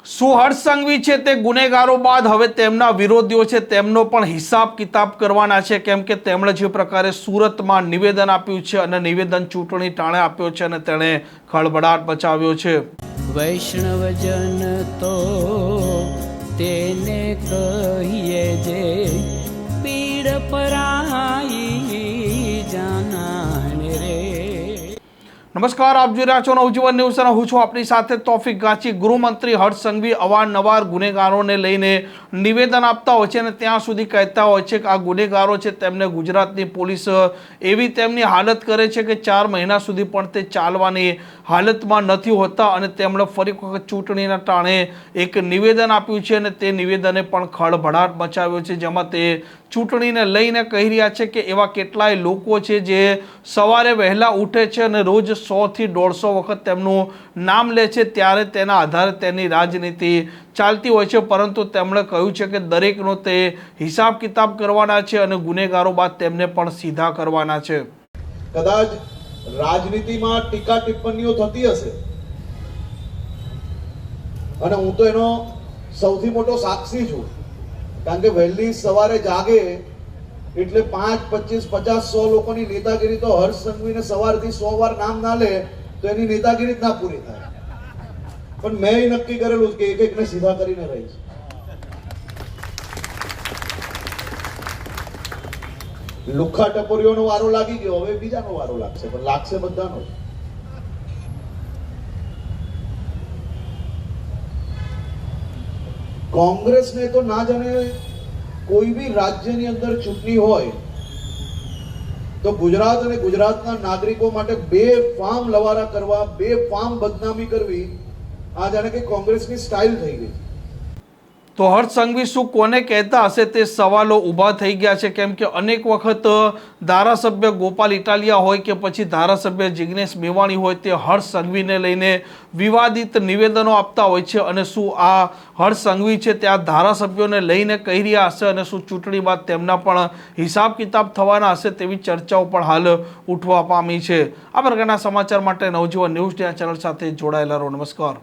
શું હર્ષ સંઘવી છે તે ગુનેગારો બાદ હવે તેમના વિરોધીઓ છે તેમનો પણ હિસાબ કિતાબ કરવાના છે, કેમ કે તેમણે જે પ્રકારે સુરતમાં નિવેદન આપ્યું છે અને નિવેદન ચૂંટણી ટાણે આપ્યો છે અને તેણે ખળભળાટ મચાવ્યો છે। વૈષ્ણવજન તો તેને કહીએ જે પીડ પરાઈ જાનાને રે। નમસ્કાર, આપ જોઈ રહ્યા છો નવજીવન ન્યૂઝ અને હું છું આપની સાથે તોફિક ગાચી। ગૃહમંત્રી હર્ષ સંઘવી અવારનવાર ગુનેગારોને લઈને નિવેદન આપતા હોય છે અને ત્યાં સુધી કહેતા હોય છે કે આ ગુનેગારો છે તેમને ગુજરાતની પોલીસ એવી તેમની હાલત કરે છે કે 4 મહિના સુધી પણ તે ચાલવાની હાલતમાં નથી હોતા અને તેમણે ફરી વખત ચૂંટણીના ટાણે એક નિવેદન આપ્યું છે અને તે નિવેદને પણ ખળભળાટ મચાવ્યો છે, જેમાં તે ચૂંટણીને લઈને કહી રહ્યા છે કે એવા કેટલાય લોકો છે જે સવારે વહેલા ઉઠે છે અને રોજ 100 થી 150 વખત તેમનું નામ લે છે, ત્યારે તેના આધારે તેની રાજનીતિ ચાલતી હોય છે। પરંતુ તેમણે કહ્યું છે કે દરેકનો તે હિસાબ કિતાબ કરવાના છે અને ગુનેગારો બાદ તેમને પણ સીધા કરવાના છે। કદાચ રાજનીતિમાં ટીકા ટિપ્પણીઓ થતી હશે અને હું તો એનો સૌથી મોટો સાક્ષી છું, કારણ કે વહેલી સવારે જાગે એટલે 5, 25, 50, 100 લોકોની નેતાગીરી તો હર્ષ સંઘવીને સવારથી 100 વાર નામ ના લે તો એની નેતાગીરી જ ના પૂરી થાય। પણ મેં નક્કી કરેલું કે એક એકને સીધા કરીને રહીશ। લુખ્ખા ટપોરીઓનો વારો લાગી ગયો, હવે બીજાનો વારો લાગશે, પણ લાગશે બધાનો। કોંગ્રેસને તો ના જાણે કોઈ બી રાજ્યની અંદર ચૂંટણી હોય તો ગુજરાત અને ગુજરાતના નાગરિકો માટે બેફામ લવારા કરવા, બેફામ બદનામી કરવી આ જાણે કે કોંગ્રેસની સ્ટાઇલ થઈ ગઈ। તો હર્ષ સંઘવી શું કોને કહેતા હશે તે સવાલો ઊભા થઈ ગયા છે, કેમ કે અનેક વખત ધારાસભ્ય ગોપાલ ઇટાલિયા હોય કે પછી ધારાસભ્ય જિગ્નેશ મેવાણી હોય તે હર્ષ સંઘવીને લઈને વિવાદિત નિવેદનો આપતા હોય છે। અને શું આ હર્ષ સંઘવી છે તે આ ધારાસભ્યોને લઈને કહી રહ્યા હશે અને શું ચૂંટણી બાદ તેમના પણ હિસાબ કિતાબ થવાના હશે તેવી ચર્ચાઓ પણ હાલ ઉઠવા પામી છે। આ પ્રકારના સમાચાર માટે નવજીવન ન્યૂઝ ચેનલ સાથે જોડાયેલા રહો। નમસ્કાર।